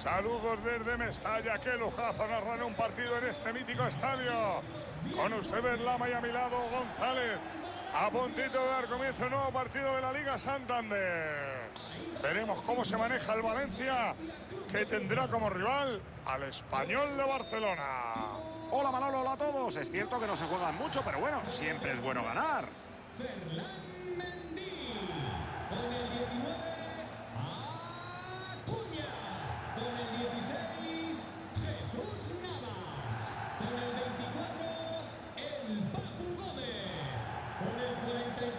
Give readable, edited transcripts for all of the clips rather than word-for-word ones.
Saludos desde Mestalla, qué lujazo narrar un partido en este mítico estadio. Con ustedes Lama y a mi lado González. A puntito de dar comienzo un nuevo partido de la Liga Santander. Veremos cómo se maneja el Valencia, que tendrá como rival al Español de Barcelona. Hola Manolo, hola a todos. Es cierto que no se juegan mucho, pero bueno, siempre es bueno ganar. Ferland Mendy, con el 19, Acuña, con el 16, Jesús Navas, con el 24, el Papu Gómez, con el 43,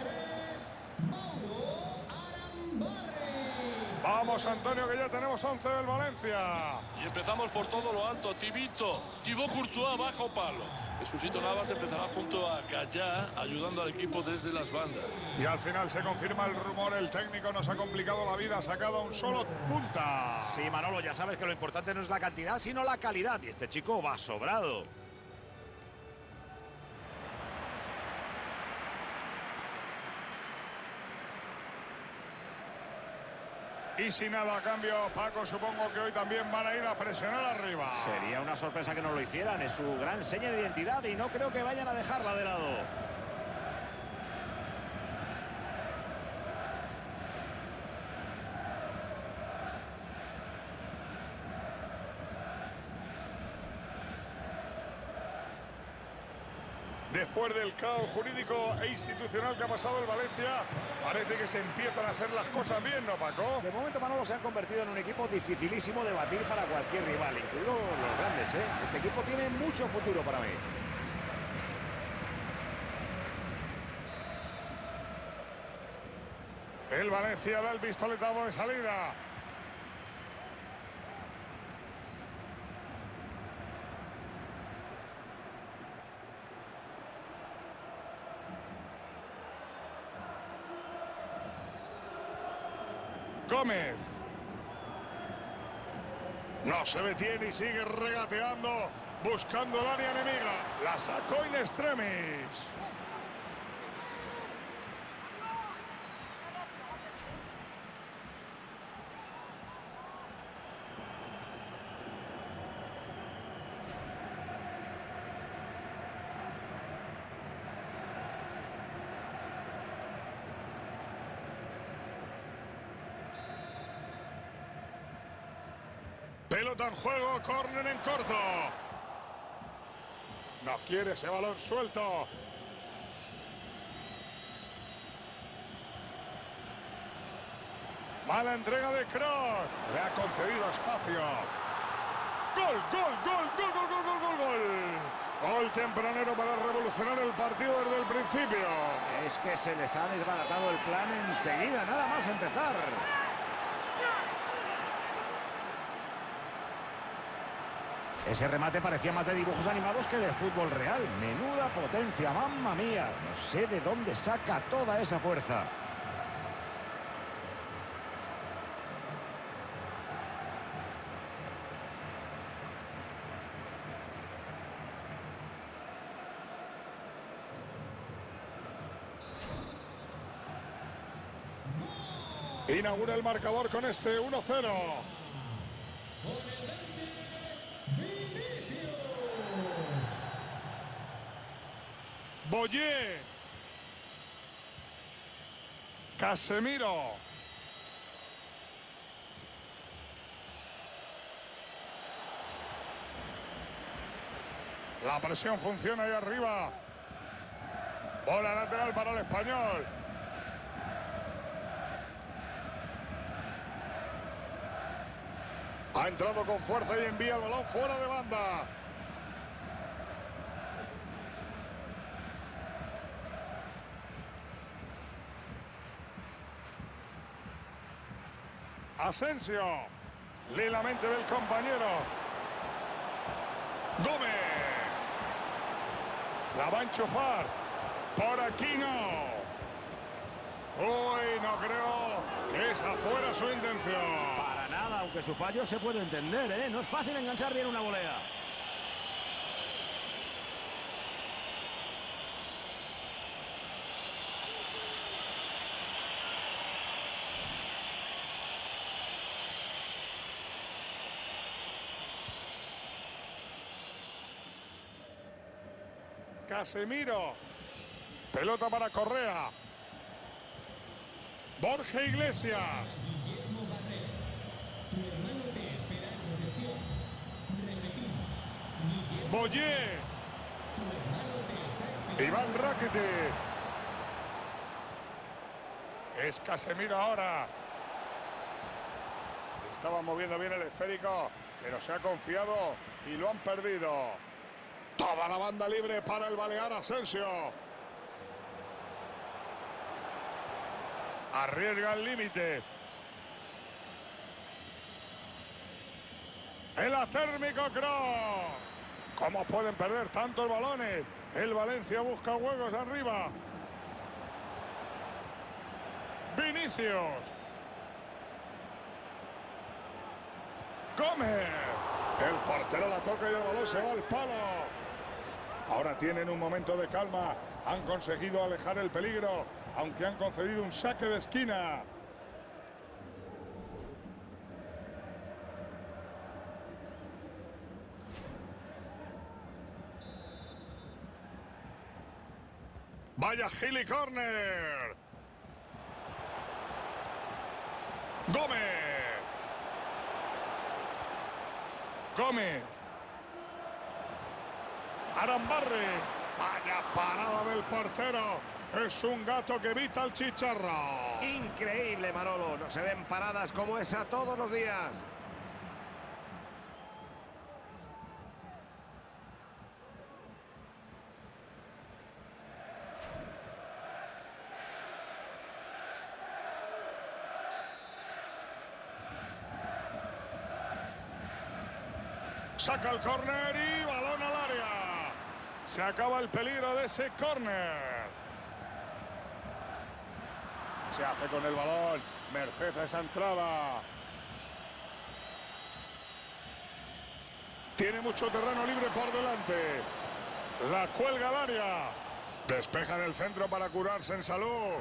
Mauro Arambarri. Vamos, Antonio, que ya tenemos 11 del Valencia. Y empezamos por todo lo alto. Thibaut Courtois bajo palo. Jesucito Navas empezará junto a Gallá, ayudando al equipo desde las bandas. Y al final se confirma el rumor, el técnico nos ha complicado la vida, ha sacado a un solo punta. Sí, Manolo, ya sabes que lo importante no es la cantidad, sino la calidad. Y este chico va sobrado. Y si nada a cambio, Paco, supongo que hoy también van a ir a presionar arriba. Sería una sorpresa que no lo hicieran. Es su gran seña de identidad y no creo que vayan a dejarla de lado. Después del caos jurídico e institucional que ha pasado el Valencia, parece que se empiezan a hacer las cosas bien, ¿no, Paco? De momento, Manolo, se han convertido en un equipo dificilísimo de batir para cualquier rival, incluidos los grandes, ¿eh? Este equipo tiene mucho futuro para mí. El Valencia da el pistoletazo de salida. Gómez. No se detiene y sigue regateando, buscando el área enemiga. La sacó in extremis. Pelota en juego, córner en corto. No quiere ese balón suelto. Mala entrega de Kroos. Le ha concedido espacio. Gol, gol, gol, gol, gol, gol, gol, gol, gol. Gol tempranero para revolucionar el partido desde el principio. Es que se les ha desbaratado el plan enseguida, nada más empezar. Ese remate parecía más de dibujos animados que de fútbol real. Menuda potencia, mamma mía. No sé de dónde saca toda esa fuerza. Inaugura el marcador con este 1-0. Con el 20, Vinicius. Boyé. Casemiro. La presión funciona ahí arriba. Bola lateral para el Español. Ha entrado con fuerza y envía el balón fuera de banda. Asensio. Lee la mente del compañero. Gómez. La va a enchufar. Por aquí no. Uy, no creo que esa fuera su intención. Para nada, aunque su fallo se puede entender, ¿eh? No es fácil enganchar bien una volea. Casemiro. Pelota para Correa. Borja Iglesias. Guillermo Barrero. Tu hermano te espera en protección. Repetimos. Guillermo. Boyé. Tu hermano te está esperando. Iván Rakitic. Es Casemiro ahora. Estaba moviendo bien el esférico, pero se ha confiado y lo han perdido. Toda la banda libre para el Balear Asensio. Arriesga el límite. El atérmico Kroos. ¿Cómo pueden perder tantos balones? El Valencia busca huecos arriba. Vinicius. Gómez. El portero la toca y el balón se va al palo. Ahora tienen un momento de calma. Han conseguido alejar el peligro, aunque han concedido un saque de esquina. Vaya Gili Corner. Gómez. Gómez. Arambarri. Vaya parada del portero. Es un gato que evita el chicharro. Increíble, Manolo. No se ven paradas como esa todos los días. Saca el córner y balón al área. Se acaba el peligro de ese córner. Se hace con el balón. Merced a esa entrada. Tiene mucho terreno libre por delante. La cuelga al área. Despeja en el centro para curarse en salud.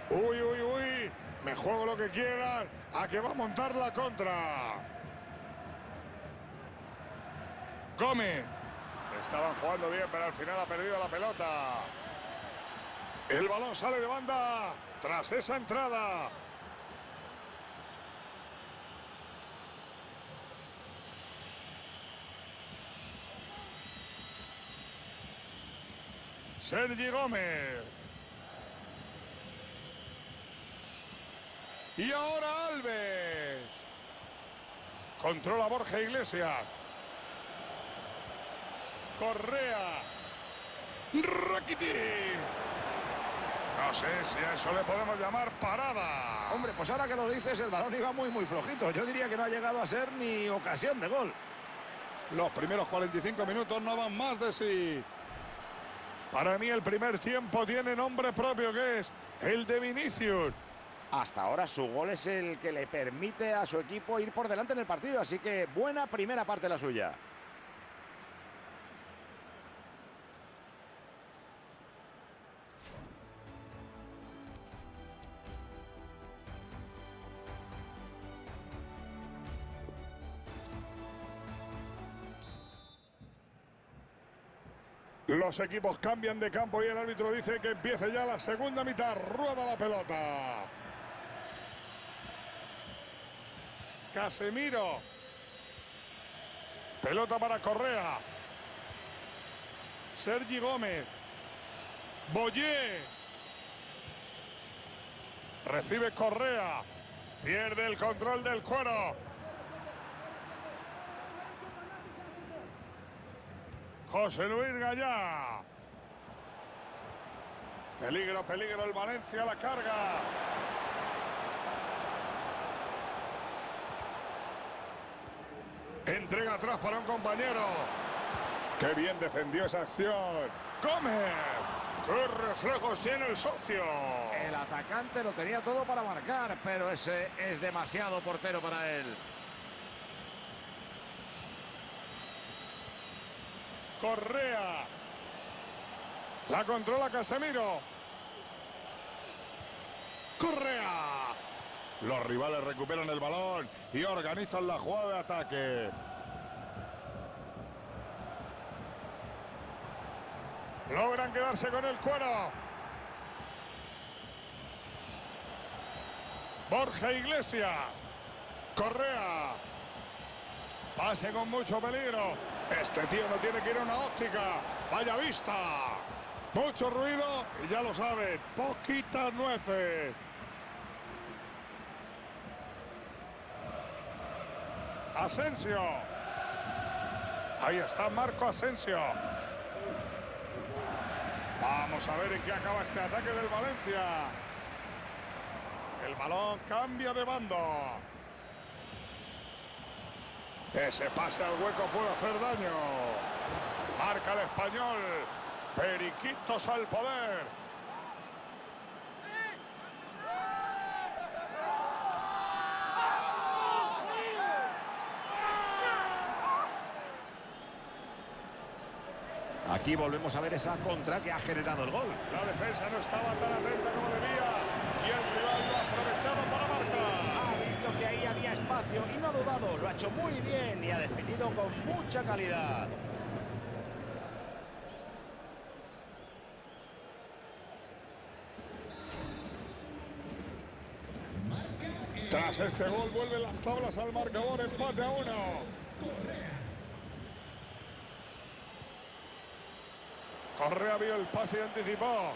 Uy, uy, uy. Me juego lo que quieran. A que va a montar la contra. Gómez. Estaban jugando bien, pero al final ha perdido la pelota. El balón sale de banda tras esa entrada. Sergi Gómez. Y ahora Alves. Controla Borja Iglesias. Correa. Rakitic. No sé si a eso le podemos llamar parada. Hombre, pues ahora que lo dices, el balón iba muy flojito. Yo diría que no ha llegado a ser ni ocasión de gol. Los primeros 45 minutos no van más de sí. Para mí el primer tiempo tiene nombre propio, que es el de Vinicius. Hasta ahora su gol es el que le permite a su equipo ir por delante en el partido, así que buena primera parte la suya. Los equipos cambian de campo y el árbitro dice que empiece ya la segunda mitad. Rueda la pelota. Casemiro. Pelota para Correa. Sergi Gómez. Boyé. Recibe Correa. Pierde el control del cuero. José Luis Gallá. Peligro, peligro el Valencia, la carga. Entrega atrás para un compañero. Qué bien defendió esa acción. Gómez. ¡Qué reflejos tiene el socio! El atacante lo tenía todo para marcar, pero ese es demasiado portero para él. Correa. La controla Casemiro. Correa. Los rivales recuperan el balón y organizan la jugada de ataque. Logran quedarse con el cuero. Borja Iglesias. Correa. Pase con mucho peligro. Este tío no tiene que ir a una óptica. Vaya vista. Mucho ruido y ya lo saben, poquitas nueces. Asensio. Ahí está Marco Asensio. Vamos a ver en qué acaba este ataque del Valencia. El balón cambia de bando. Ese pase al hueco puede hacer daño. Marca el español. Periquitos al poder. Aquí volvemos a ver esa contra que ha generado el gol. La defensa no estaba tan atenta como debía y el rival lo ha aprovechado para marcar. Ha visto que ahí había espacio y no ha dudado. Lo ha hecho muy bien y ha definido con mucha calidad. Tras este gol vuelven las tablas al marcador, empate a 1. Correa vio el pase y anticipó.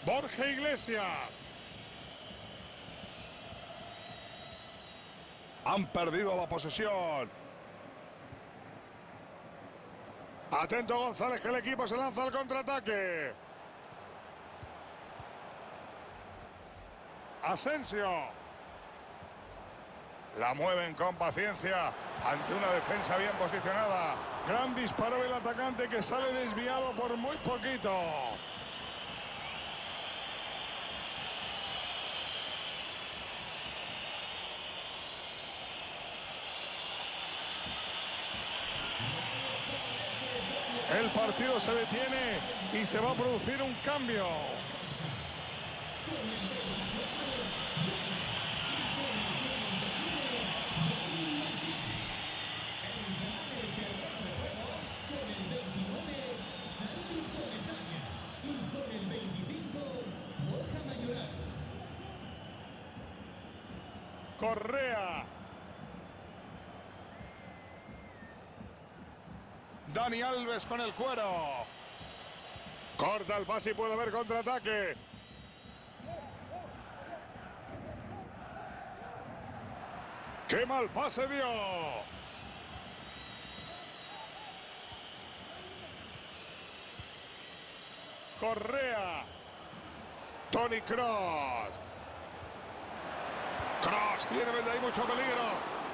Borja Iglesias. Han perdido la posesión. Atento González, que el equipo se lanza al contraataque. Asensio. La mueven con paciencia ante una defensa bien posicionada. Gran disparo del atacante que sale desviado por muy poquito. El partido se detiene y se va a producir un cambio. Correa. Dani Alves con el cuero. Corta el pase y puede haber contraataque. ¡Qué mal pase dio! Correa. Toni Kroos. Kroos tiene desde ahí mucho peligro.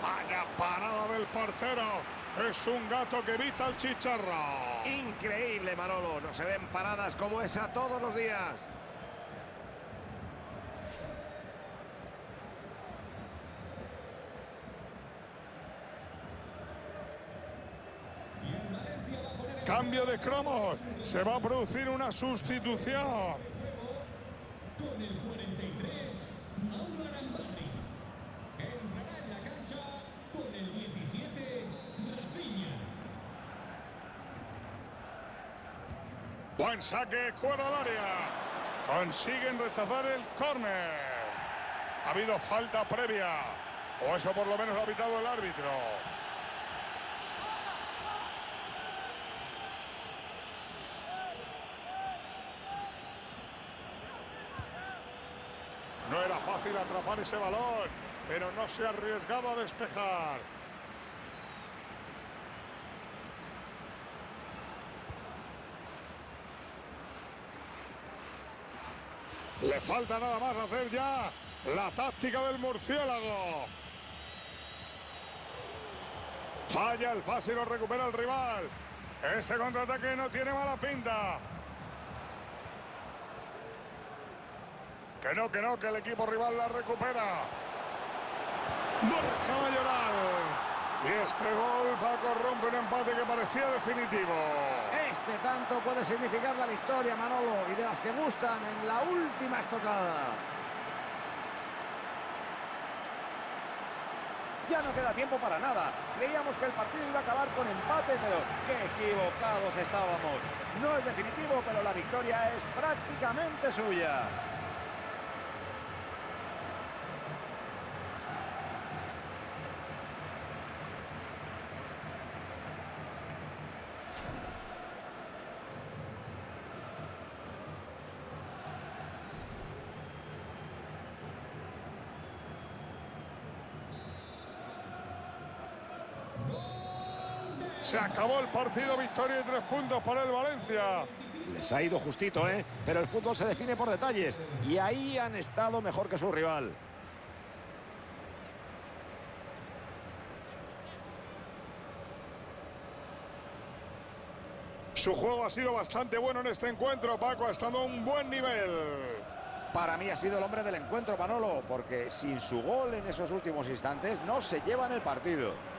Vaya parada del portero. Es un gato que evita el chicharro. Increíble, Manolo. No se ven paradas como esa todos los días. Cambio de cromos. Se va a producir una sustitución. Con el 43, Mauro Arambarri. Entrará en la cancha con el 17, Rafinha. Buen saque, cuero al área. Consiguen rechazar el córner. Ha habido falta previa. O eso por lo menos lo ha pitado el árbitro. No era fácil atrapar ese balón, pero no se ha arriesgado a despejar. Le falta nada más hacer ya la táctica del murciélago. Falla el pase y lo recupera el rival. Este contraataque no tiene mala pinta. Que no, que el equipo rival la recupera. Borja Mayoral. Y este gol, Paco, rompe un empate que parecía definitivo. Este Este tanto puede significar la victoria, Manolo, y de las que gustan en la última estocada. Ya no queda tiempo para nada. Creíamos que el partido iba a acabar con empate, pero qué equivocados estábamos. No es definitivo, pero la victoria es prácticamente suya. Se acabó el partido, victoria y 3 puntos para el Valencia. Les ha ido justito, ¿eh? Pero el fútbol se define por detalles y ahí han estado mejor que su rival. Su juego ha sido bastante bueno en este encuentro, Paco, ha estado a un buen nivel. Para mí ha sido el hombre del encuentro, Manolo, porque sin su gol en esos últimos instantes no se llevan el partido.